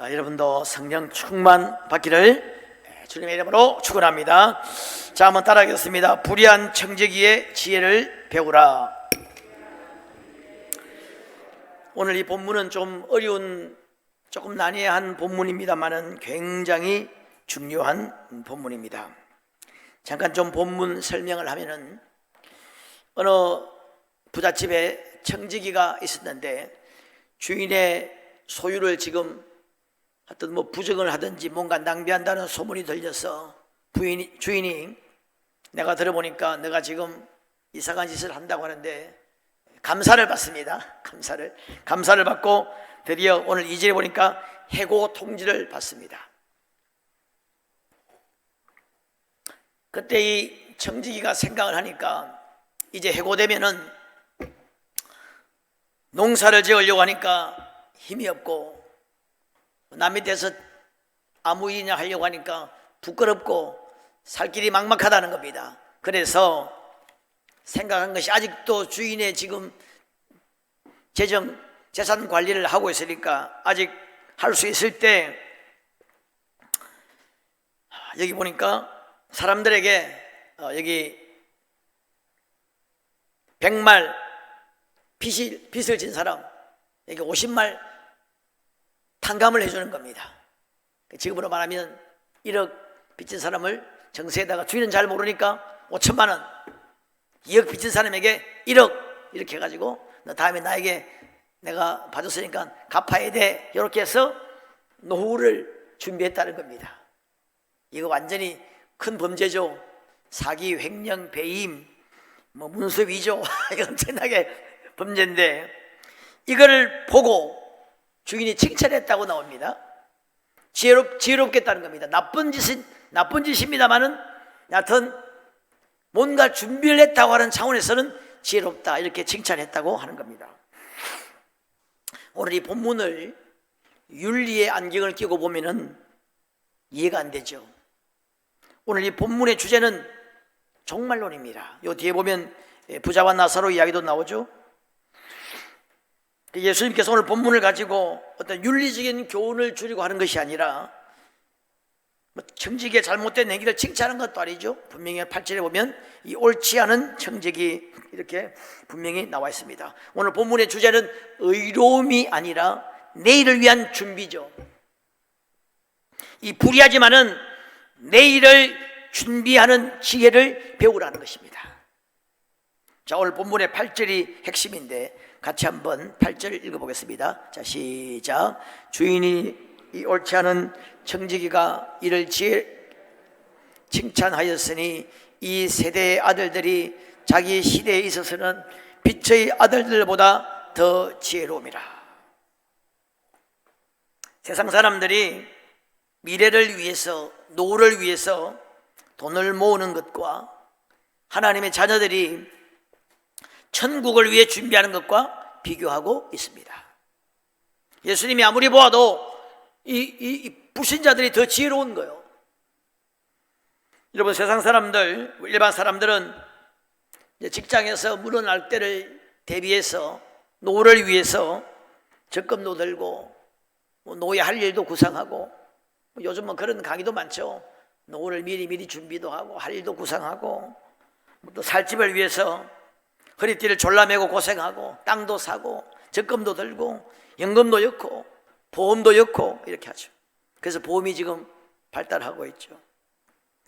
여러분도 성령 충만 받기를 주님의 이름으로 축원합니다. 자, 한번 따라하겠습니다. 불의한 청지기의 지혜를 배우라. 오늘 이 본문은 좀 어려운, 조금 난해한 본문입니다만은 굉장히 중요한 본문입니다. 잠깐 좀 본문 설명을 하면은, 어느 부잣집에 청지기가 있었는데 주인의 소유를 지금 하여튼 부정을 하든지 뭔가 낭비한다는 소문이 들려서 주인이 내가 들어보니까 내가 지금 이상한 짓을 한다고 하는데 감사를 받습니다. 감사를 받고 드디어 오늘 2절에 보니까 해고 통지를 받습니다. 그때 이 청지기가 생각을 하니까 이제 해고되면은 농사를 지으려고 하니까 힘이 없고 남 밑에서 아무 일이나 하려고 하니까 부끄럽고 살 길이 막막하다는 겁니다. 그래서 생각한 것이 아직도 주인의 지금 재산 관리를 하고 있으니까 아직 할 수 있을 때 여기 보니까 사람들에게 여기 100말 빚을 진 사람 여기 50말 탕감을 해주는 겁니다. 지금으로 말하면 1억 빚진 사람을 정세에다가 주인은 잘 모르니까 5천만 원, 2억 빚진 사람에게 1억 이렇게 해가지고 너 다음에 나에게 내가 봐줬으니까 갚아야 돼, 이렇게 해서 노후를 준비했다는 겁니다. 이거 완전히 큰 범죄죠. 사기, 횡령, 배임, 문서 위조 이거 엄청나게 범죄인데 이거를 보고 주인이 칭찬했다고 나옵니다. 지혜롭겠다는 겁니다. 나쁜 짓입니다만은 여하튼 뭔가 준비를 했다고 하는 차원에서는 지혜롭다, 이렇게 칭찬했다고 하는 겁니다. 오늘 이 본문을 윤리의 안경을 끼고 보면은 이해가 안 되죠. 오늘 이 본문의 주제는 종말론입니다. 요 뒤에 보면 부자와 나사로 이야기도 나오죠. 예수님께서 오늘 본문을 가지고 어떤 윤리적인 교훈을 주려고 하는 것이 아니라 청지기의 잘못된 행위를 칭찬하는 것도 아니죠. 분명히 8절에 보면 이 옳지 않은 청지기 이렇게 분명히 나와 있습니다. 오늘 본문의 주제는 의로움이 아니라 내일을 위한 준비죠. 이 불의하지만은 내일을 준비하는 지혜를 배우라는 것입니다. 자, 오늘 본문의 8절이 핵심인데 같이 한번 8절 읽어보겠습니다. 자, 시작. 주인이 이 옳지 않은 청지기가 이를 칭찬하였으니 이 세대의 아들들이 자기 시대에 있어서는 빛의 아들들보다 더 지혜로움이라. 세상 사람들이 미래를 위해서, 노후를 위해서 돈을 모으는 것과 하나님의 자녀들이 천국을 위해 준비하는 것과 비교하고 있습니다. 예수님이 아무리 보아도 이 불신자들이 더 지혜로운 거예요. 여러분, 세상 사람들, 일반 사람들은 직장에서 물어날 때를 대비해서 노후를 위해서 적금도 들고 노후에 할 일도 구상하고, 요즘은 그런 강의도 많죠. 노후를 미리 준비도 하고 할 일도 구상하고, 또 살 집을 위해서 허리띠를 졸라매고 고생하고 땅도 사고 적금도 들고 연금도 넣고 보험도 넣고 이렇게 하죠. 그래서 보험이 지금 발달하고 있죠.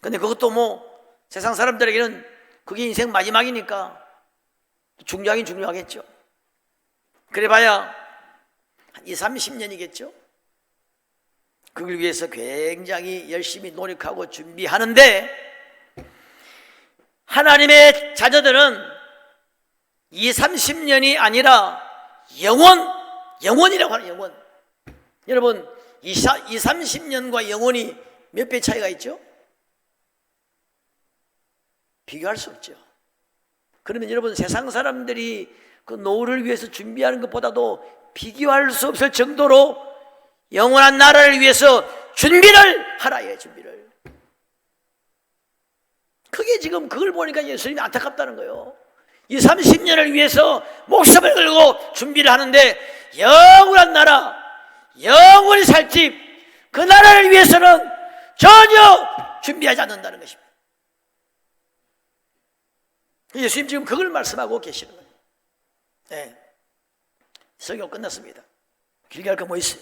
근데 그것도 세상 사람들에게는 그게 인생 마지막이니까 중요하긴 중요하겠죠. 그래봐야 한 20-30년이겠죠. 그걸 위해서 굉장히 열심히 노력하고 준비하는데 하나님의 자녀들은 20-30년이 아니라 영원이라고 하는 영원. 여러분, 20-30년과 영원이 몇 배 차이가 있죠? 비교할 수 없죠. 그러면 여러분, 세상 사람들이 그 노후를 위해서 준비하는 것보다도 비교할 수 없을 정도로 영원한 나라를 위해서 준비를 하라, 준비를. 그게 지금 그걸 보니까 예수님이 안타깝다는 거예요. 20-30년을 위해서 목숨을 걸고 준비를 하는데 영원한 나라, 영원히 살지 그 나라를 위해서는 전혀 준비하지 않는다는 것입니다. 예수님 지금 그걸 말씀하고 계시는 거예요. 네. 설교 끝났습니다. 길게 할 거 뭐 있어요?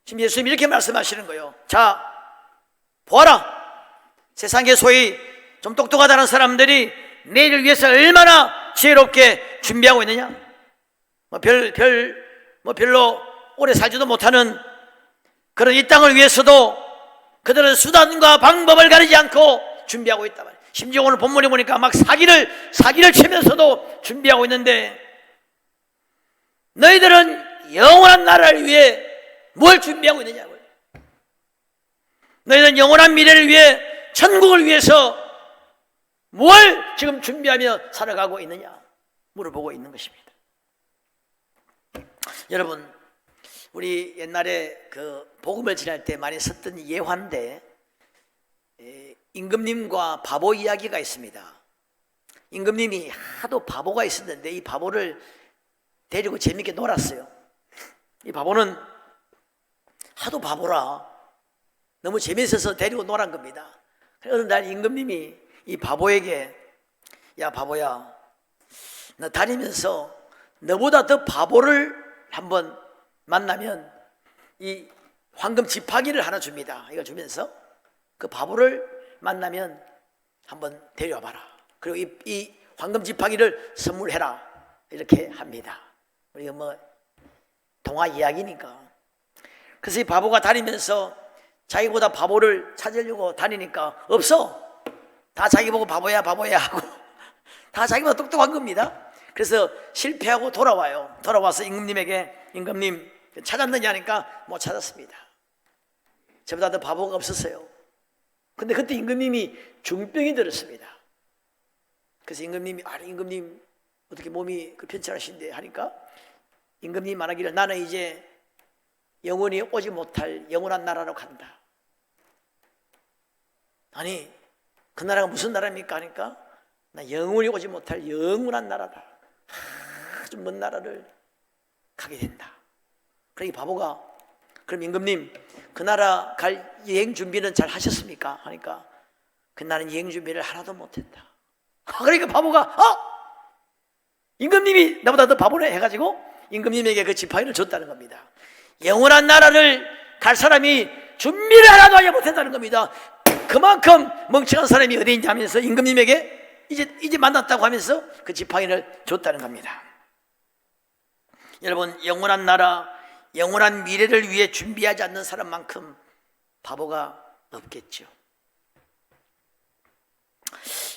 지금 예수님이 이렇게 말씀하시는 거예요. 자, 보아라. 세상에 소위 좀 똑똑하다는 사람들이 내일을 위해서 얼마나 지혜롭게 준비하고 있느냐? 별로 오래 살지도 못하는 그런 이 땅을 위해서도 그들은 수단과 방법을 가리지 않고 준비하고 있다 말이에요. 심지어 오늘 본문에 보니까 막 사기를 치면서도 준비하고 있는데, 너희들은 영원한 나라를 위해 뭘 준비하고 있느냐고요. 너희는 영원한 미래를 위해, 천국을 위해서 뭘 지금 준비하며 살아가고 있느냐 물어보고 있는 것입니다. 여러분, 우리 옛날에 그 복음을 전할 때 많이 썼던 예화인데, 임금님과 바보 이야기가 있습니다. 임금님이 하도 바보가 있었는데 이 바보를 데리고 재밌게 놀았어요. 이 바보는 하도 바보라 너무 재밌어서 데리고 놀은 겁니다. 어느 날 임금님이 이 바보에게, 야 바보야, 너 다니면서 너보다 더 바보를 한번 만나면 이 황금 지팡이를 하나 줍니다. 이걸 주면서 그 바보를 만나면 한번 데려와 봐라. 그리고 이 황금 지팡이를 선물해라. 이렇게 합니다. 우리가 뭐 동화 이야기니까. 그래서 이 바보가 다니면서 자기보다 바보를 찾으려고 다니니까 없어. 다 자기 보고 바보야 하고 다 자기보다 똑똑한 겁니다. 그래서 실패하고 돌아와요. 돌아와서 임금님에게, 임금님 찾았느냐니까 못 찾았습니다. 저보다 더 바보가 없었어요. 근데 그때 임금님이 중병이 들었습니다. 그래서 임금님이, 임금님 어떻게 몸이 편찮으신데 하니까 임금님이 말하기를, 나는 이제 영원히 오지 못할 영원한 나라로 간다. 아니, 그 나라가 무슨 나라입니까? 하니까 나 영원히 오지 못할 영원한 나라다. 아주 먼 나라를 가게 된다. 그러니 바보가, 그럼 임금님 그 나라 갈 여행 준비는 잘 하셨습니까? 하니까 그 나는 여행 준비를 하나도 못했다. 그러니까 바보가 임금님이 나보다 더 바보네 해가지고 임금님에게 그 지팡이를 줬다는 겁니다. 영원한 나라를 갈 사람이 준비를 하나도 하지 못했다는 겁니다. 그만큼 멍청한 사람이 어디 있냐 하면서 임금님에게 이제 만났다고 하면서 그 지팡이를 줬다는 겁니다. 여러분, 영원한 나라, 영원한 미래를 위해 준비하지 않는 사람만큼 바보가 없겠죠.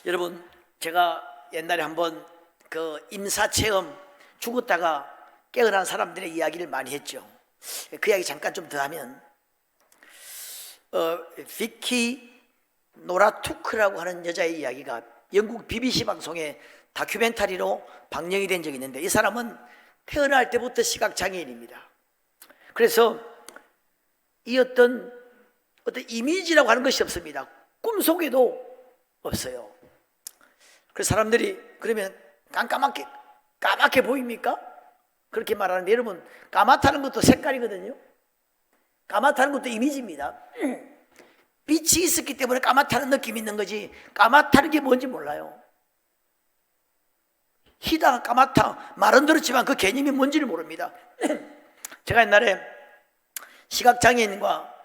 여러분, 제가 옛날에 한번 그 임사체험, 죽었다가 깨어난 사람들의 이야기를 많이 했죠. 그 이야기 잠깐 좀 더 하면, 비키 노라투크라고 하는 여자의 이야기가 영국 BBC 방송에 다큐멘터리로 방영이 된 적이 있는데, 이 사람은 태어날 때부터 시각장애인입니다. 그래서 이 어떤 이미지라고 하는 것이 없습니다. 꿈속에도 없어요. 그래서 사람들이, 그러면 까맣게 보입니까? 그렇게 말하는데, 여러분, 까맣다는 것도 색깔이거든요. 까맣다는 것도 이미지입니다. 빛이 있었기 때문에 까맣다는 느낌이 있는 거지, 까맣다는 게 뭔지 몰라요. 희다, 까맣다 말은 들었지만 그 개념이 뭔지를 모릅니다. 제가 옛날에 시각장애인과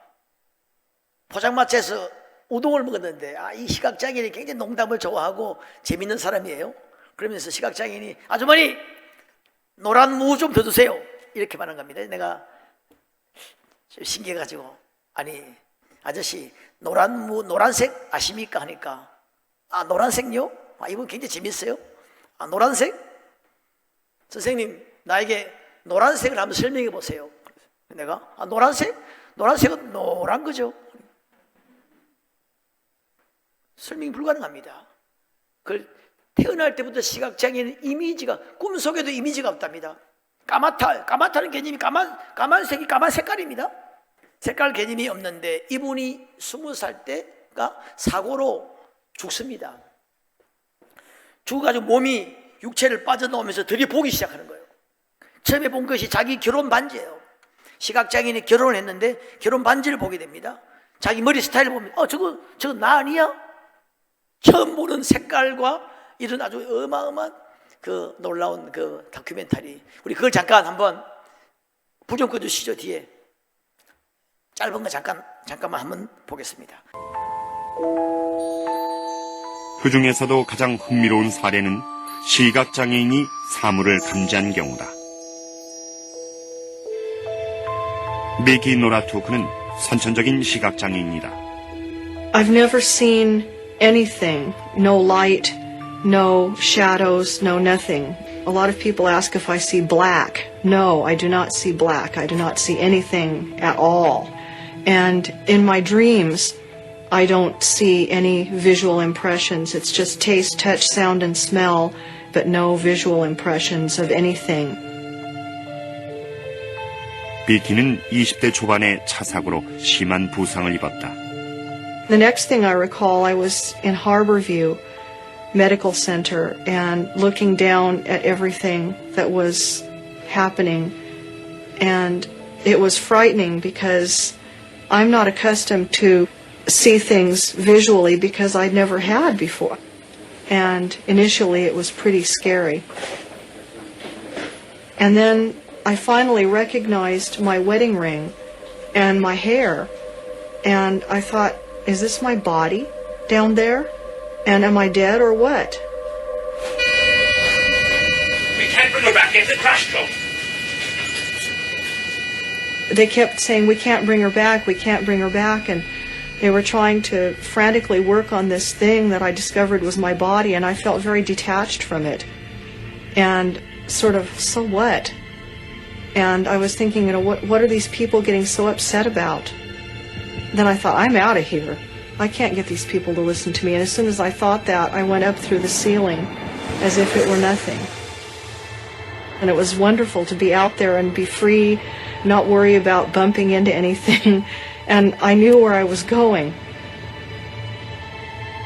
포장마차에서 우동을 먹었는데, 이 시각장애인이 굉장히 농담을 좋아하고 재밌는 사람이에요. 그러면서 시각장애인이, 아주머니 노란 무 좀 더 주세요, 이렇게 말한 겁니다. 내가 신기해가지고, 아니 아저씨 노란 무, 노란색 아십니까? 하니까, 노란색요? 이분 굉장히 재밌어요. 노란색? 선생님, 나에게 노란색을 한번 설명해 보세요. 내가, 노란색? 노란색은 노란 거죠. 설명이 불가능합니다. 그걸 태어날 때부터 시각장애는 이미지가, 꿈속에도 이미지가 없답니다. 까맣다는 개념이 까만색이 까만 색깔입니다. 색깔 개념이 없는데, 이분이 20살 때가 사고로 죽습니다. 죽어가지고 몸이 육체를 빠져나오면서 들이보기 시작하는 거예요. 처음에 본 것이 자기 결혼 반지예요. 시각장애인이 결혼을 했는데 결혼 반지를 보게 됩니다. 자기 머리 스타일을 보면 저거 나 아니야? 처음 보는 색깔과 이런 아주 어마어마한 그 놀라운 그 다큐멘터리, 우리 그걸 잠깐 한번 불 좀 꺼주시죠. 뒤에 짧은 거 잠깐만 한번 보겠습니다. 그 중에서도 가장 흥미로운 사례는 시각장애인이 사물을 감지한 경우다. 미키 노라투크는 선천적인 시각장애인이다. I've never seen anything, no light, no shadows, no nothing. A lot of people ask if I see black. No, I do not see black. I do not see anything at all. And in my dreams, I don't see any visual impressions. It's just taste, touch, sound, and smell, but no visual impressions of anything. 비키는 20대 초반의 차 사고로 심한 부상을 입었다. The next thing I recall, I was in Harborview Medical Center and looking down at everything that was happening. And it was frightening because I'm not accustomed to see things visually because I'd never had before. And initially it was pretty scary. And then I finally recognized my wedding ring and my hair. And I thought, is this my body down there? And am I dead or what? We can't bring her back. It's a crash zone. They kept saying, we can't bring her back, we can't bring her back. And they were trying to frantically work on this thing that I discovered was my body, and I felt very detached from it. And sort of, so what? And I was thinking, what are these people getting so upset about? Then I thought, I'm out of here. I can't get these people to listen to me. And as soon as I thought that, I went up through the ceiling as if it were nothing. And it was wonderful to be out there and be free, not worry about bumping into anything. And I knew where I was going.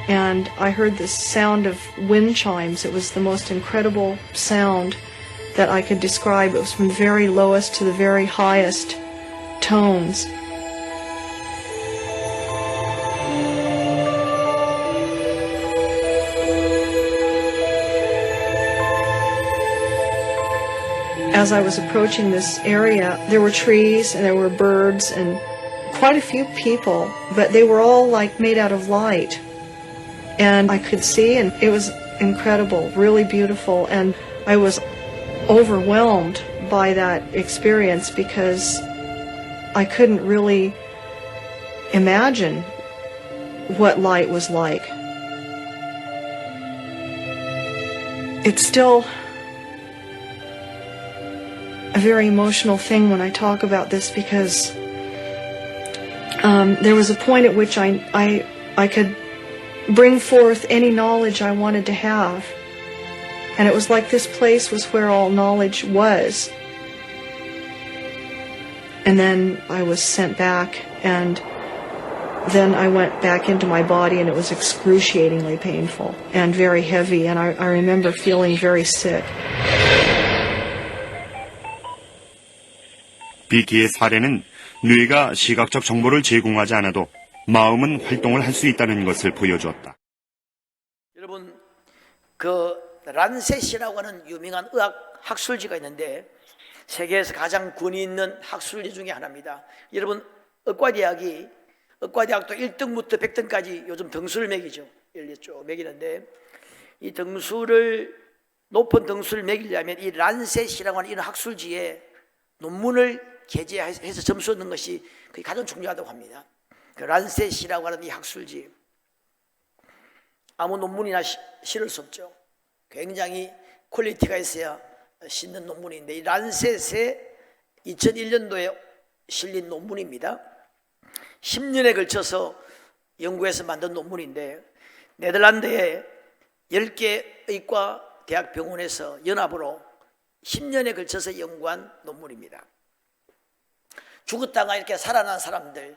And I heard this sound of wind chimes. It was the most incredible sound that I could describe. It was from the very lowest to the very highest tones. As I was approaching this area, there were trees and there were birds and quite a few people, but they were all like made out of light. And I could see, and it was incredible, really beautiful, and I was overwhelmed by that experience because I couldn't really imagine what light was like. It's still a very emotional thing when I talk about this because there was a point at which I could bring forth any knowledge I wanted to have. And it was like this place was where all knowledge was. And then I was sent back, and then I went back into my body, and it was excruciatingly painful and very heavy, and I remember feeling very sick. 비키의 사례는 뇌가 시각적 정보를 제공하지 않아도 마음은 활동을 할 수 있다는 것을 보여주었다. 여러분, 그 란셋이라고 하는 유명한 의학 학술지가 있는데 세계에서 가장 권위 있는 학술지 중에 하나입니다. 여러분, 의과대학도 1등부터 100등까지 요즘 등수를 매기죠. 쭉 매기는데 이 높은 등수를 매기려면 이 란셋이라고 하는 이런 학술지에 논문을 게재해서 점수 얻는 것이 그게 가장 중요하다고 합니다. 그 란셋이라고 하는 이 학술지, 아무 논문이나 실을 수 없죠. 굉장히 퀄리티가 있어야 싣는 논문인데 이 란셋에 2001년도에 실린 논문입니다. 10년에 걸쳐서 연구해서 만든 논문인데 네덜란드의 10개 의과 대학 병원에서 연합으로 10년에 걸쳐서 연구한 논문입니다. 죽었다가 이렇게 살아난 사람들,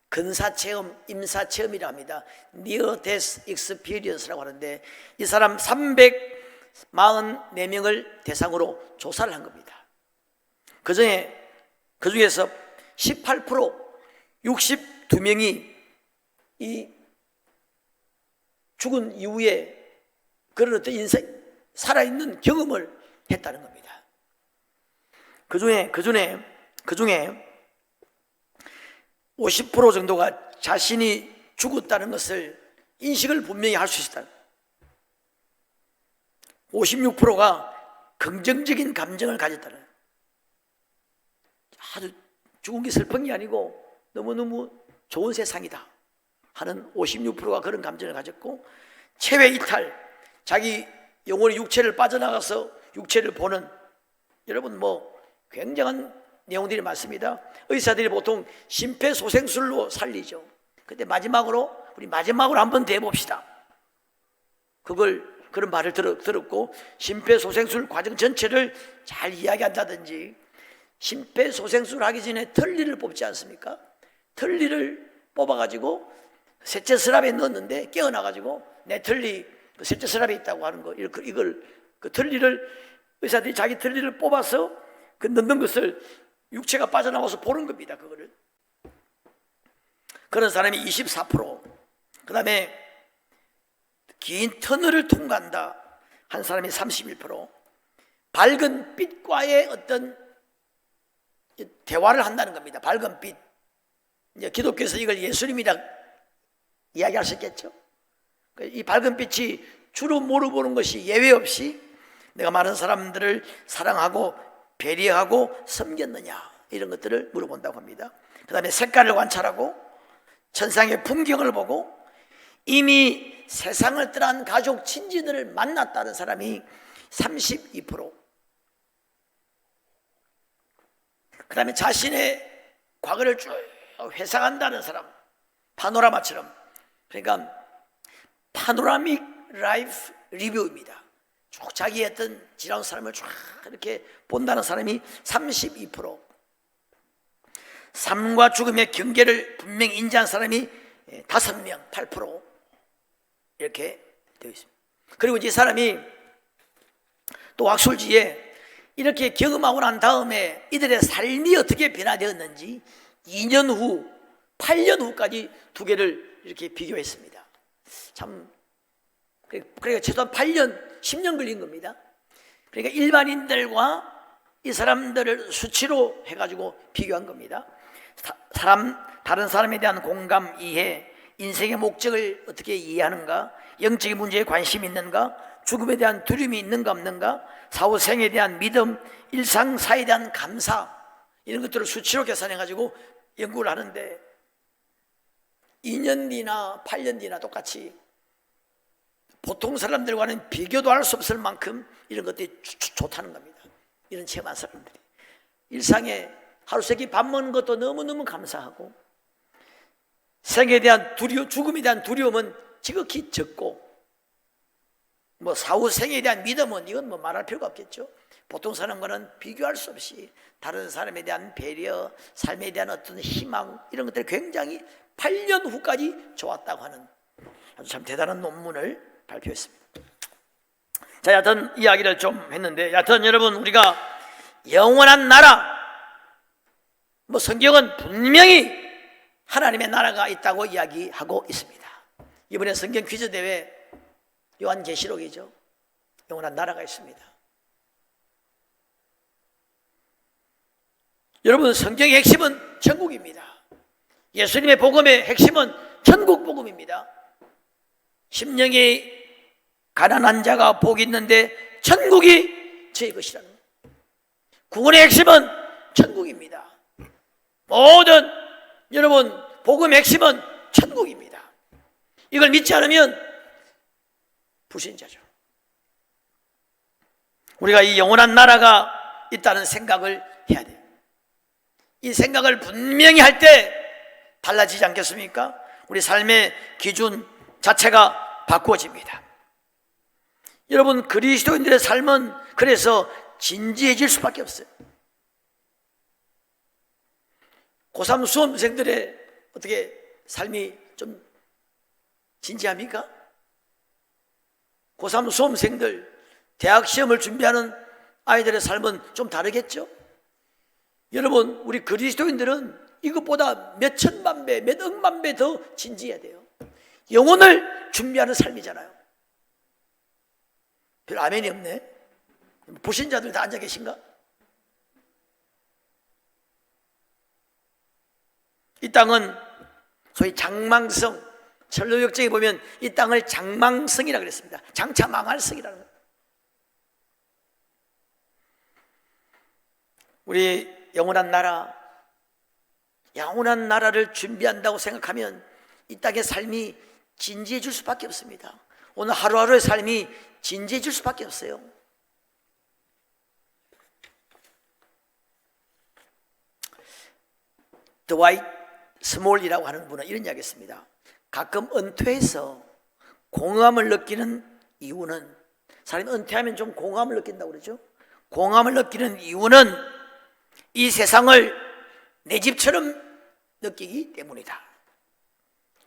근사체험, 임사체험이라 합니다. Near Death Experience라고 하는데 이 사람 344명을 대상으로 조사를 한 겁니다. 그 중에서 18% 62명이 이 죽은 이후에 그런 어떤 인생 살아있는 경험을 했다는 겁니다. 그 중에 50% 정도가 자신이 죽었다는 것을 인식을 분명히 할 수 있다. 56%가 긍정적인 감정을 가졌다는, 아주 죽은 게 슬픈 게 아니고 너무너무 좋은 세상이다 하는 56%가 그런 감정을 가졌고, 체외 이탈, 자기 영혼이 육체를 빠져나가서 육체를 보는, 여러분 뭐 굉장한 내용들이 많습니다. 의사들이 보통 심폐소생술로 살리죠. 근데 우리 마지막으로 한번 더 해봅시다. 그런 말을 들었고, 심폐소생술 과정 전체를 잘 이야기한다든지, 심폐소생술 하기 전에 털니를 뽑지 않습니까? 털니를 뽑아가지고 셋째 서랍에 넣었는데 깨어나가지고 내 털니 그 셋째 서랍에 있다고 하는 거, 이걸 그 털니를 의사들이 자기 털니를 뽑아서 그 넣는 것을 육체가 빠져나와서 보는 겁니다. 그거를. 그런 사람이 24%, 그 다음에 긴 터널을 통과한다 한 사람이 31%, 밝은 빛과의 어떤 대화를 한다는 겁니다. 밝은 빛. 이제 기독교에서 이걸 예수님이라 이야기할 수 있겠죠. 이 밝은 빛이 주로 물어보는 것이 예외 없이 내가 많은 사람들을 사랑하고 배려하고 섬겼느냐, 이런 것들을 물어본다고 합니다. 그 다음에 색깔을 관찰하고 천상의 풍경을 보고 이미 세상을 떠난 가족 친지들을 만났다는 사람이 32%, 그 다음에 자신의 과거를 쭉 회상한다는 사람, 파노라마처럼, 그러니까 파노라믹 라이프 리뷰입니다. 쭉 자기의 어떤 지나온 사람을 쭉 이렇게 본다는 사람이 32%, 삶과 죽음의 경계를 분명히 인지한 사람이 5명, 8% 이렇게 되어 있습니다. 그리고 이 사람이 또 왁술지에 이렇게 경험하고 난 다음에 이들의 삶이 어떻게 변화되었는지 2년 후, 8년 후까지 두 개를 이렇게 비교했습니다. 참, 그러니까 최소한 8년, 10년 걸린 겁니다. 그러니까 일반인들과 이 사람들을 수치로 해가지고 비교한 겁니다. 다른 사람에 대한 공감, 이해, 인생의 목적을 어떻게 이해하는가, 영적인 문제에 관심이 있는가, 죽음에 대한 두려움이 있는가 없는가, 사후생에 대한 믿음, 일상사에 대한 감사, 이런 것들을 수치로 계산해가지고 연구를 하는데 2년 뒤나 8년 뒤나 똑같이 보통 사람들과는 비교도 할 수 없을 만큼 이런 것들이 좋다는 겁니다. 이런 체험한 사람들이 일상에 하루 세끼 밥 먹는 것도 너무너무 감사하고, 생에 대한 두려움, 죽음에 대한 두려움은 지극히 적고, 뭐 사후 생에 대한 믿음은 이건 뭐 말할 필요가 없겠죠. 보통 사람과는 비교할 수 없이 다른 사람에 대한 배려, 삶에 대한 어떤 희망, 이런 것들이 굉장히 8년 후까지 좋았다고 하는 아주 참 대단한 논문을 발표했습니다. 자, 여하튼 이야기를 좀 했는데, 여하튼 여러분, 우리가 영원한 나라, 뭐 성경은 분명히 하나님의 나라가 있다고 이야기하고 있습니다. 이번에 성경 퀴즈 대회 요한계시록이죠. 영원한 나라가 있습니다. 여러분, 성경의 핵심은 천국입니다. 예수님의 복음의 핵심은 천국 복음입니다. 심령이 가난한 자가 복이 있는데 천국이 제 것이라는 거예요. 구원의 핵심은 천국입니다. 모든 여러분 복음의 핵심은 천국입니다. 이걸 믿지 않으면 불신자죠. 우리가 이 영원한 나라가 있다는 생각을 해야 돼요. 이 생각을 분명히 할 때 달라지지 않겠습니까? 우리 삶의 기준 자체가 바꾸어집니다. 여러분, 그리스도인들의 삶은 그래서 진지해질 수밖에 없어요. 고3 수험생들의 어떻게 삶이 좀 진지합니까? 고3 수험생들, 대학 시험을 준비하는 아이들의 삶은 좀 다르겠죠? 여러분, 우리 그리스도인들은 이것보다 몇 천만 배, 몇 억만 배 더 진지해야 돼요. 영혼을 준비하는 삶이잖아요. 별 아멘이 없네. 불신자들 다 앉아 계신가? 이 땅은 소위 장망성, 철로역정에 보면 이 땅을 장망성이라고 그랬습니다. 장차 망할 성이라는 거예요. 우리 영원한 나라를 준비한다고 생각하면 이 땅의 삶이 진지해질 수밖에 없습니다. 오늘 하루하루의 삶이 진지해질 수밖에 없어요. 드와이트 스몰이라고 하는 분은 이런 이야기 했습니다. 가끔 은퇴해서 공허함을 느끼는 이유는, 사람이 은퇴하면 좀 공허함을 느낀다고 그러죠. 공허함을 느끼는 이유는 이 세상을 내 집처럼 느끼기 때문이다.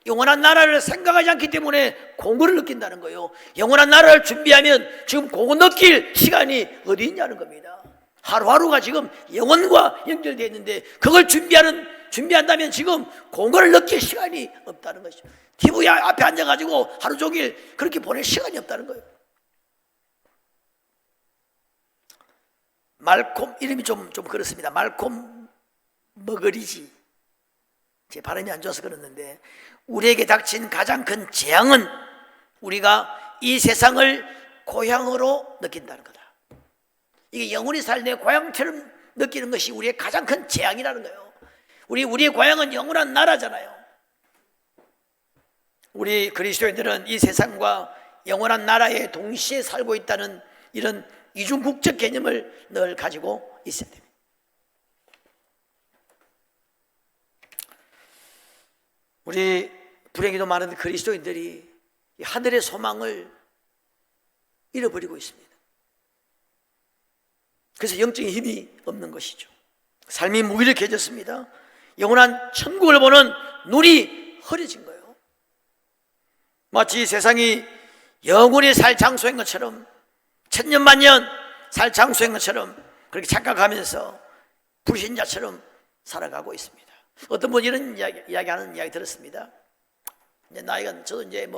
영원한 나라를 생각하지 않기 때문에 공허를 느낀다는 거예요. 영원한 나라를 준비하면 지금 공허 느낄 시간이 어디 있냐는 겁니다. 하루하루가 지금 영혼과 연결되어 있는데 그걸 준비한다면 지금 공허를 느낄 시간이 없다는 것이죠. TV 앞에 앉아가지고 하루 종일 그렇게 보낼 시간이 없다는 거예요. 말콤, 이름이 좀 그렇습니다. 말콤 머거리지. 제 발음이 안 좋아서 그랬는데, 우리에게 닥친 가장 큰 재앙은 우리가 이 세상을 고향으로 느낀다는 거다. 이게 영혼이 살 내 고향처럼 느끼는 것이 우리의 가장 큰 재앙이라는 거예요. 우리의 고향은 영원한 나라잖아요. 우리 그리스도인들은 이 세상과 영원한 나라에 동시에 살고 있다는 이런 이중국적 개념을 늘 가지고 있어야 됩니다. 우리 불행히도 많은 그리스도인들이 하늘의 소망을 잃어버리고 있습니다. 그래서 영적인 힘이 없는 것이죠. 삶이 무기력해졌습니다. 영원한 천국을 보는 눈이 흐려진 거예요. 마치 세상이 영원히 살 장소인 것처럼, 천년만년 살 장소인 것처럼 그렇게 착각하면서 불신자처럼 살아가고 있습니다. 어떤 분이 이런 이야기하는 이야기 들었습니다. 이제 저도 이제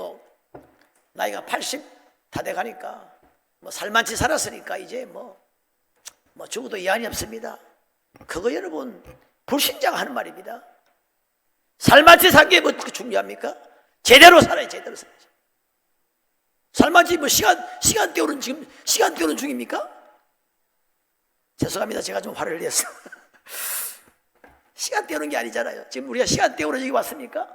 나이가 80 다 돼가니까 살만치 살았으니까 이제 죽어도 이한이 없습니다. 그거 여러분 불신자가 하는 말입니다. 살만치 산 게 뭐 중요합니까? 제대로 살아야 제대로 살아야죠. 살만치 시간 때우는 중입니까? 죄송합니다. 제가 좀 화를 냈어. 시간 때우는 게 아니잖아요. 지금 우리가 시간 때우러 여기 왔습니까?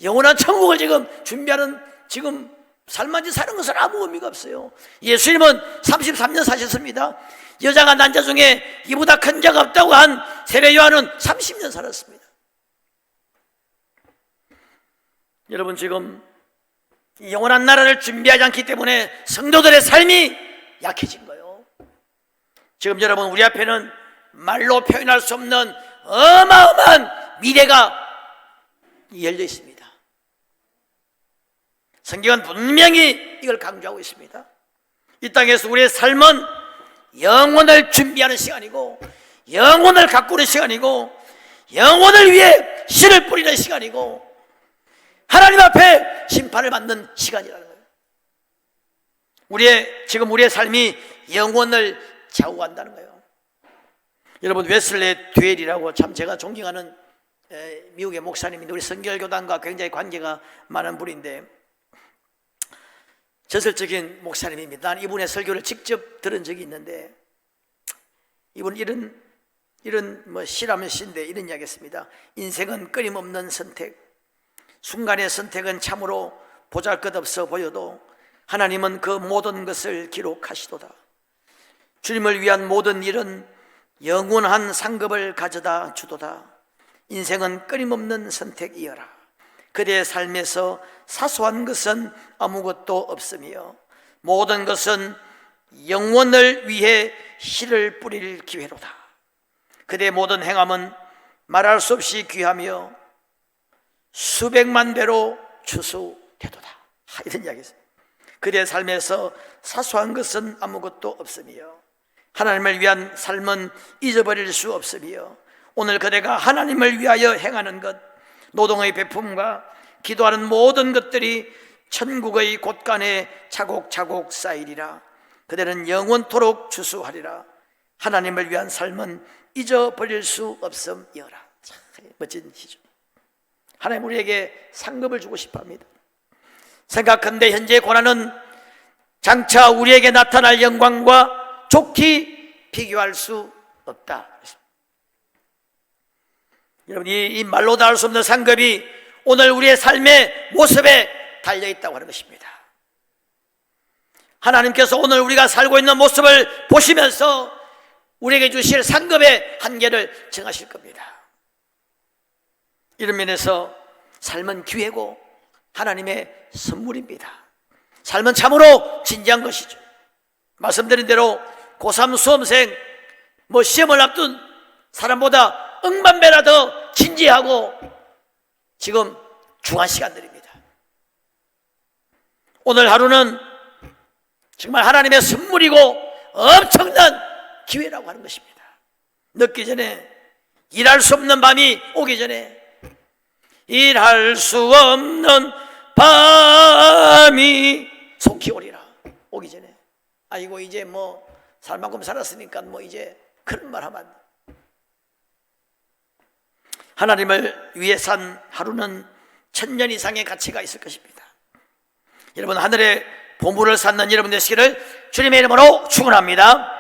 영원한 천국을 지금 준비하는, 지금 살만치 사는 것은 아무 의미가 없어요. 예수님은 33년 사셨습니다. 여자가 난자 중에 이보다 큰 자가 없다고 한 세례 요한은 30년 살았습니다. 여러분, 지금 영원한 나라를 준비하지 않기 때문에 성도들의 삶이 약해진 거예요. 지금 여러분, 우리 앞에는 말로 표현할 수 없는 어마어마한 미래가 열려 있습니다. 성경은 분명히 이걸 강조하고 있습니다. 이 땅에서 우리의 삶은 영혼을 준비하는 시간이고, 영혼을 가꾸는 시간이고, 영혼을 위해 씨를 뿌리는 시간이고, 하나님 앞에 심판을 받는 시간이라는 거예요. 지금 우리의 삶이 영혼을 좌우한다는 거예요. 여러분, 웨슬레 듀엘이라고 참 제가 존경하는 미국의 목사님인데, 우리 성결교단과 굉장히 관계가 많은 분인데, 전설적인 목사님입니다. 난 이분의 설교를 직접 들은 적이 있는데, 이분 이런 시라면 시인데 이런 이야기 했습니다. 인생은 끊임없는 선택, 순간의 선택은 참으로 보잘것없어 보여도 하나님은 그 모든 것을 기록하시도다. 주님을 위한 모든 일은 영원한 상급을 가져다 주도다. 인생은 끊임없는 선택이여라. 그대의 삶에서 사소한 것은 아무것도 없으며 모든 것은 영원을 위해 씨를 뿌릴 기회로다. 그대의 모든 행함은 말할 수 없이 귀하며 수백만 배로 추수되도다. 이런 이야기였어요. 그대의 삶에서 사소한 것은 아무것도 없으며 하나님을 위한 삶은 잊어버릴 수 없으며 오늘 그대가 하나님을 위하여 행하는 것, 노동의 베품과 기도하는 모든 것들이 천국의 곳간에 차곡차곡 쌓이리라. 그대는 영원토록 주수하리라. 하나님을 위한 삶은 잊어버릴 수 없음이어라. 참 멋진 시죠. 하나님 우리에게 상급을 주고 싶어합니다. 생각한데 현재의 고난은 장차 우리에게 나타날 영광과 좋게 비교할 수 없다. 여러분, 이 말로 다 할 수 없는 상급이 오늘 우리의 삶의 모습에 달려있다고 하는 것입니다. 하나님께서 오늘 우리가 살고 있는 모습을 보시면서 우리에게 주실 상급의 한계를 정하실 겁니다. 이런 면에서 삶은 기회고 하나님의 선물입니다. 삶은 참으로 진지한 것이죠. 말씀드린 대로 고3 수험생, 시험을 앞둔 사람보다 억만배나 더 진지하고 지금 중요한 시간들입니다. 오늘 하루는 정말 하나님의 선물이고 엄청난 기회라고 하는 것입니다. 늦기 전에, 일할 수 없는 밤이 오기 전에, 일할 수 없는 밤이 속히 오리라. 오기 전에, 아이고 이제 살 만큼 살았으니까 이제 그런 말 하면 안 돼. 하나님을 위해 산 하루는 1000년 이상의 가치가 있을 것입니다. 여러분, 하늘의 보물을 쌓는 여러분 되시기를 주님의 이름으로 축원합니다.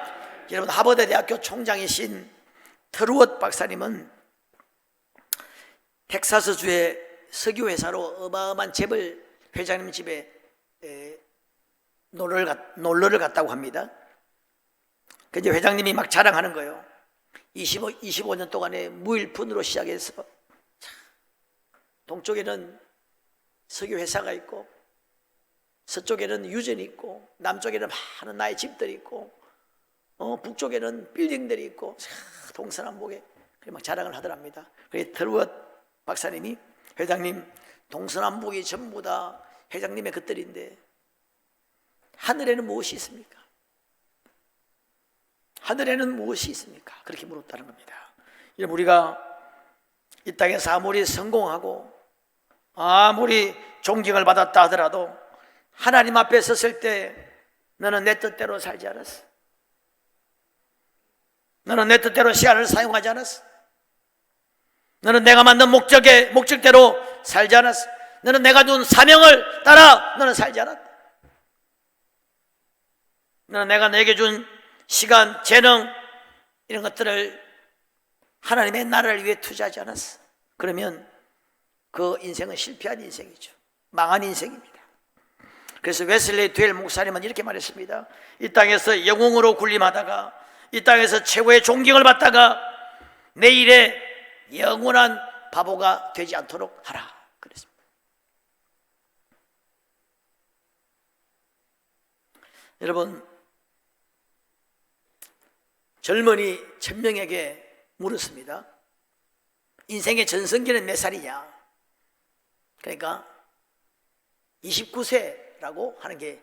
여러분, 하버드 대학교 총장이신 트루엇 박사님은 텍사스주의 석유회사로 어마어마한 재벌 회장님 집에 놀러를 갔다고 합니다. 그 이제 회장님이 막 자랑하는 거예요. 25년 동안에 무일푼으로 시작해서 동쪽에는 석유회사가 있고 서쪽에는 유전이 있고 남쪽에는 많은 나의 집들이 있고 북쪽에는 빌딩들이 있고 동서남북에 막 자랑을 하더랍니다. 그래서 트루엇 박사님이, 회장님, 동서남북이 전부 다 회장님의 것들인데 하늘에는 무엇이 있습니까? 하늘에는 무엇이 있습니까? 그렇게 물었다는 겁니다. 우리가 이 땅에서 아무리 성공하고 아무리 존경을 받았다 하더라도 하나님 앞에 섰을 때 너는 내 뜻대로 살지 않았어. 너는 내 뜻대로 시간을 사용하지 않았어. 너는 내가 만든 목적대로 살지 않았어. 너는 내가 준 사명을 따라 너는 살지 않았다. 너는 내가 내게 준 시간, 재능 이런 것들을 하나님의 나라를 위해 투자하지 않았어. 그러면 그 인생은 실패한 인생이죠. 망한 인생입니다. 그래서 웨슬리 듀엘 목사님은 이렇게 말했습니다. 이 땅에서 영웅으로 군림하다가 이 땅에서 최고의 존경을 받다가 내일의 영원한 바보가 되지 않도록 하라 그랬습니다. 여러분, 젊은이 1000명에게 물었습니다. 인생의 전성기는 몇 살이냐? 그러니까 29세라고 하는 게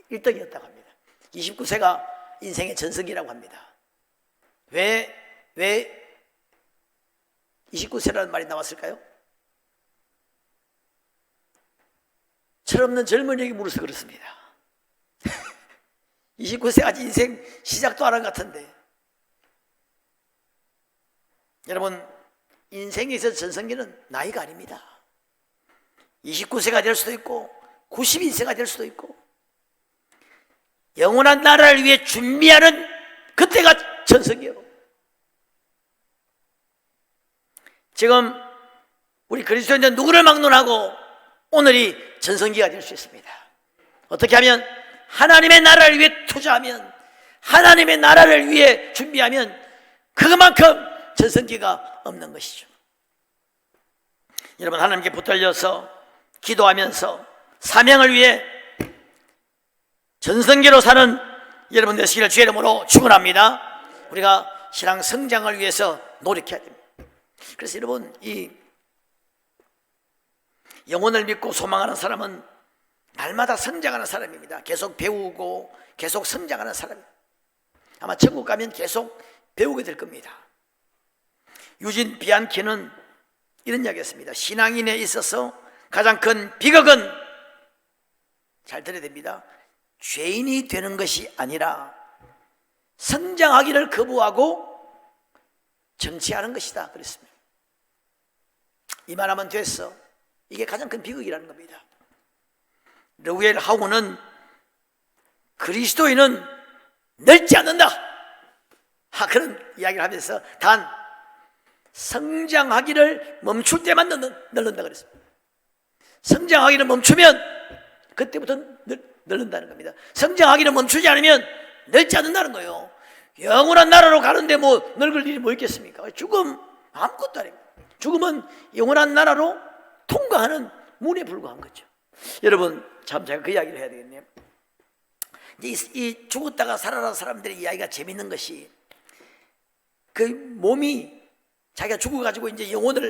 1등이었다고 합니다. 29세가 인생의 전성기라고 합니다. 왜 29세라는 말이 나왔을까요? 철없는 젊은이에게 물어서 그렇습니다. 29세 아직 인생 시작도 안 한 것 같은데. 여러분, 인생에 있어서 전성기는 나이가 아닙니다. 29세가 될 수도 있고 92세가 될 수도 있고 영원한 나라를 위해 준비하는 그때가 전성기예요. 지금 우리 그리스도인들 누구를 막론하고 오늘이 전성기가 될 수 있습니다. 어떻게 하면 하나님의 나라를 위해 투자하면, 하나님의 나라를 위해 준비하면 그만큼 전성기가 없는 것이죠. 여러분, 하나님께 붙들려서 기도하면서 사명을 위해 전성기로 사는 여러분 되시기를 주의 이름으로 축원합니다. 우리가 신앙 성장을 위해서 노력해야 됩니다. 그래서 여러분, 이 영혼을 믿고 소망하는 사람은 날마다 성장하는 사람입니다. 계속 배우고 계속 성장하는 사람입니다. 아마 천국 가면 계속 배우게 될 겁니다. 유진 비안키는 이런 이야기했습니다. 신앙인에 있어서 가장 큰 비극은, 잘 들어야 됩니다, 죄인이 되는 것이 아니라 성장하기를 거부하고 정치하는 것이다 그랬습니다. 이만하면 됐어. 이게 가장 큰 비극이라는 겁니다. 러우엘 하우는 그리스도인은 늙지 않는다, 그런 이야기를 하면서 단 성장하기를 멈출 때만 늙는다 그랬습니다. 성장하기를 멈추면 그때부터 늙는다는 겁니다. 성장하기를 멈추지 않으면 늙지 않는다는 거예요. 영원한 나라로 가는데 뭐 늙을 일이 뭐 있겠습니까? 죽음 아무것도 아닙니다. 죽음은 영원한 나라로 통과하는 문에 불과한 거죠. 여러분, 참 제가 그 이야기를 해야 되겠네요. 이제 이 죽었다가 살아난 사람들의 이야기가 재밌는 것이, 그 몸이 자기가 죽어가지고 이제 영혼이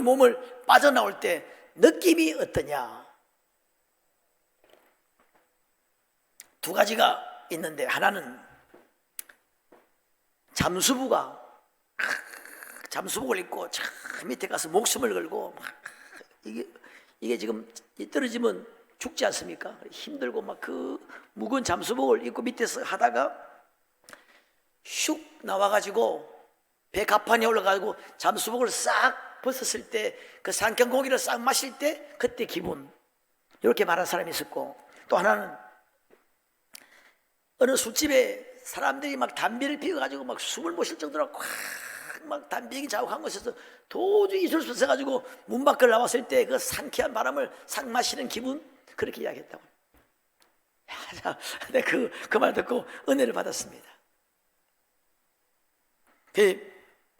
몸을 빠져나올 때 느낌이 어떠냐. 두 가지가 있는데, 하나는 잠수복을 입고 저 밑에 가서 목숨을 걸고 이게 지금 떨어지면 죽지 않습니까? 힘들고 막 그 무거운 잠수복을 입고 밑에서 하다가 슉 나와가지고 배 갑판에 올라가고 잠수복을 싹 벗었을 때, 그 삼킨 고기를 싹 마실 때 그때 기분, 이렇게 말한 사람이 있었고, 또 하나는 어느 술집에 사람들이 막 담배를 피워가지고 막 숨을 못 쉴 정도로 막 담배기 자욱한 곳에서 도저히 있을 수 없어가지고 문 밖을 나왔을 때 그 상쾌한 바람을 싹 마시는 기분, 그렇게 이야기했다고. 근데 그 말 듣고 은혜를 받았습니다. 그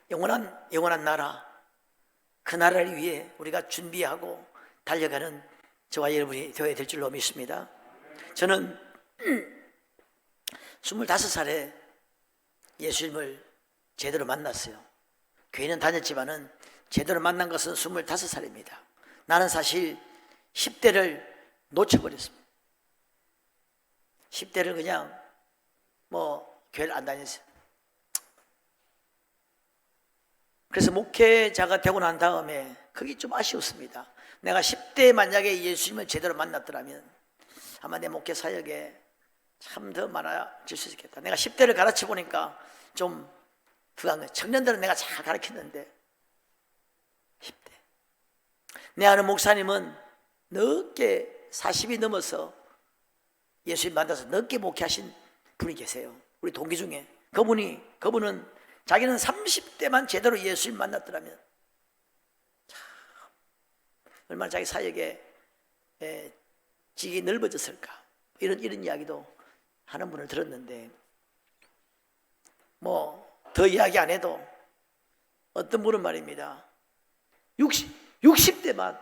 영원한 나라, 그 나라를 위해 우리가 준비하고 달려가는 저와 여러분이 되어야 될 줄로 믿습니다. 저는 25살에 예수님을 제대로 만났어요. 교회는 다녔지만은 제대로 만난 것은 25살입니다. 나는 사실 10대를 놓쳐버렸습니다. 10대를 그냥 교회를 안 다녔어요. 그래서 목회자가 되고 난 다음에 그게 좀 아쉬웠습니다. 내가 10대에 만약에 예수님을 제대로 만났더라면 아마 내 목회 사역에 참 더 많아질 수 있겠다. 내가 10대를 가르쳐 보니까 좀 그한 거예요. 청년들은 내가 잘 가르쳤는데 10대. 내 아는 목사님은 늦게 40이 넘어서 예수님 만나서 늦게 목회하신 분이 계세요. 우리 동기 중에 그분은 자기는 30대만 제대로 예수님 만났더라면 참 얼마나 자기 사역에 지기 넓어졌을까, 이런 이야기도 하는 분을 들었는데, 더 이야기 안 해도 어떤 분은 말입니다. 60대만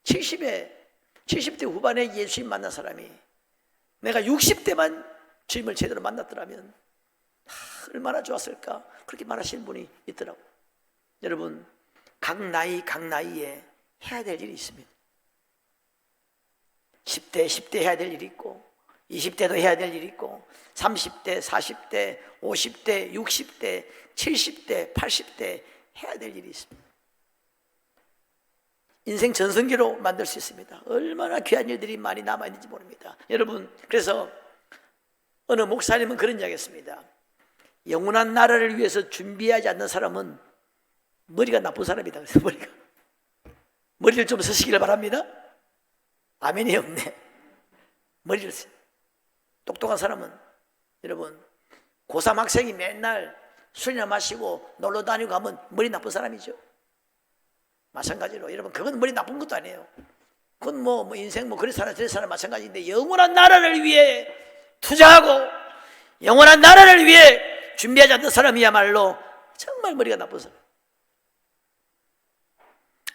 70대 후반에 예수님 만난 사람이 내가 60대만 주님을 제대로 만났더라면 얼마나 좋았을까, 그렇게 말하시는 분이 있더라고요. 여러분, 각 나이에 해야 될 일이 있습니다. 10대 해야 될 일이 있고, 20대도 해야 될 일이 있고, 30대, 40대, 50대, 60대, 70대, 80대 해야 될 일이 있습니다. 인생 전성기로 만들 수 있습니다. 얼마나 귀한 일들이 많이 남아있는지 모릅니다. 여러분, 그래서 어느 목사님은 그런 이야기 했습니다. 영원한 나라를 위해서 준비하지 않는 사람은 머리가 나쁜 사람이다. 그래서 머리를 좀 쓰시기를 바랍니다. 아멘이 없네. 머리를 쓰. 똑똑한 사람은, 여러분, 고3 학생이 맨날 술이나 마시고 놀러 다니고 하면 머리 나쁜 사람이죠. 마찬가지로 여러분, 그건 머리 나쁜 것도 아니에요. 그건 인생 그런 사람 마찬가지인데, 영원한 나라를 위해 투자하고 영원한 나라를 위해 준비하지 않는 사람이야말로 정말 머리가 나쁜 사람.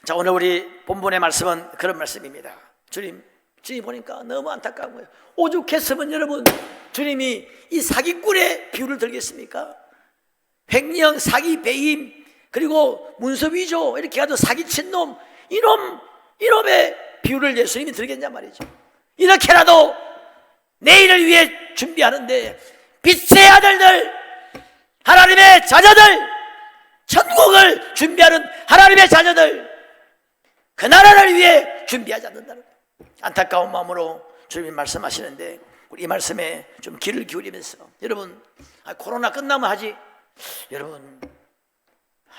자, 오늘 우리 본문의 말씀은 그런 말씀입니다. 주님 보니까 너무 안타까운 거예요. 오죽했으면 여러분, 주님이 이 사기꾼의 비유를 들겠습니까? 횡령, 사기, 배임, 그리고 문서 위조 이렇게 가지고 사기친 놈, 이놈의 비유를 예수님이 들겠냐 말이죠. 이렇게라도 내일을 위해 준비하는데 빛의 아들들, 하나님의 자녀들, 준비하는 하나님의 자녀들, 그 나라를 위해 준비하지 않는다는 안타까운 마음으로 주님이 말씀하시는데, 우리 이 말씀에 좀 귀를 기울이면서, 여러분, 코로나 끝나면 하지, 여러분,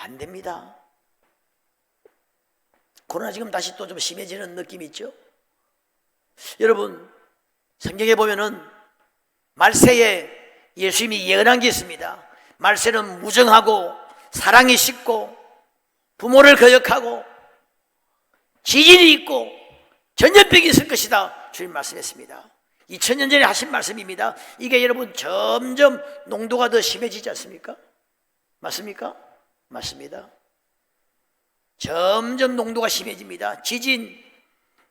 안 됩니다. 코로나 지금 다시 또 좀 심해지는 느낌이 있죠. 여러분, 성경에 보면은 말세에 예수님이 예언한 게 있습니다. 말세는 무정하고 사랑이 식고 부모를 거역하고 지진이 있고 전염병이 있을 것이다, 주님 말씀했습니다. 2000년 전에 하신 말씀입니다. 이게 여러분 점점 농도가 더 심해지지 않습니까? 맞습니까? 맞습니다. 점점 농도가 심해집니다. 지진,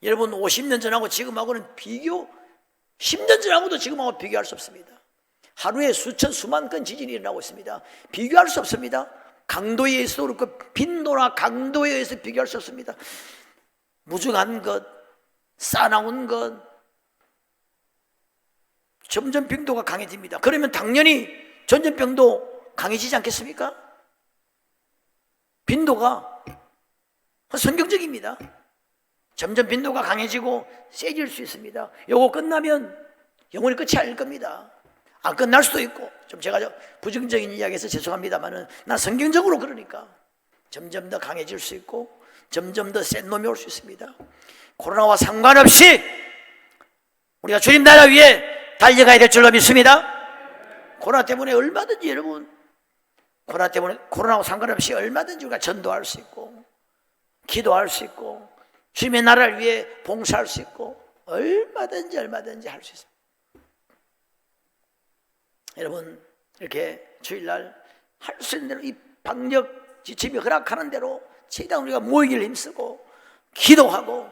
여러분 50년 전하고 지금하고는 10년 전하고도 지금하고 비교할 수 없습니다. 하루에 수천 수만 건 지진이 일어나고 있습니다. 비교할 수 없습니다. 강도에 의해서 그렇고 빈도나 강도에 의해서 비교할 수 없습니다. 무중한 것, 싸나운 것, 점점 빈도가 강해집니다. 그러면 당연히 전염병도 강해지지 않겠습니까? 빈도가 성경적입니다. 점점 빈도가 강해지고 세질 수 있습니다. 요거 끝나면 영원히 끝이 아닐 겁니다. 안 끝날 수도 있고, 좀 제가 부정적인 이야기해서 죄송합니다만은, 난 성경적으로 그러니까 점점 더 강해질 수 있고 점점 더 센 놈이 올 수 있습니다. 코로나와 상관없이 우리가 주님 나라 위에 달려가야 될 줄로 믿습니다. 코로나 때문에 얼마든지 여러분, 코로나와 상관없이 얼마든지 우리가 전도할 수 있고 기도할 수 있고 주님의 나라를 위해 봉사할 수 있고 얼마든지 할 수 있습니다. 여러분, 이렇게 주일날 할 수 있는 대로, 이 방역 지침이 허락하는 대로 최대한 우리가 모이기를 힘쓰고 기도하고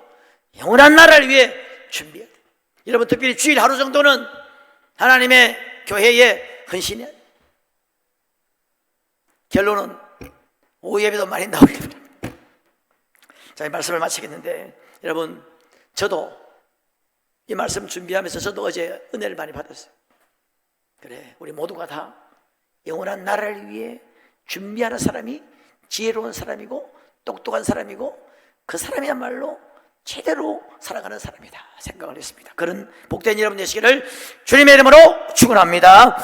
영원한 나라를 위해 준비해야 돼요. 여러분, 특별히 주일 하루 정도는 하나님의 교회에 헌신해야 돼요. 결론은 오후 예배도 많이 나오게 됩니다. 자, 이 말씀을 마치겠는데, 여러분, 저도 이 말씀 준비하면서 저도 어제 은혜를 많이 받았어요. 그래, 우리 모두가 다 영원한 나라를 위해 준비하는 사람이 지혜로운 사람이고 똑똑한 사람이고 그 사람이야말로 제대로 살아가는 사람이다 생각을 했습니다. 그런 복된 여러분 되시기를 주님의 이름으로 축원합니다.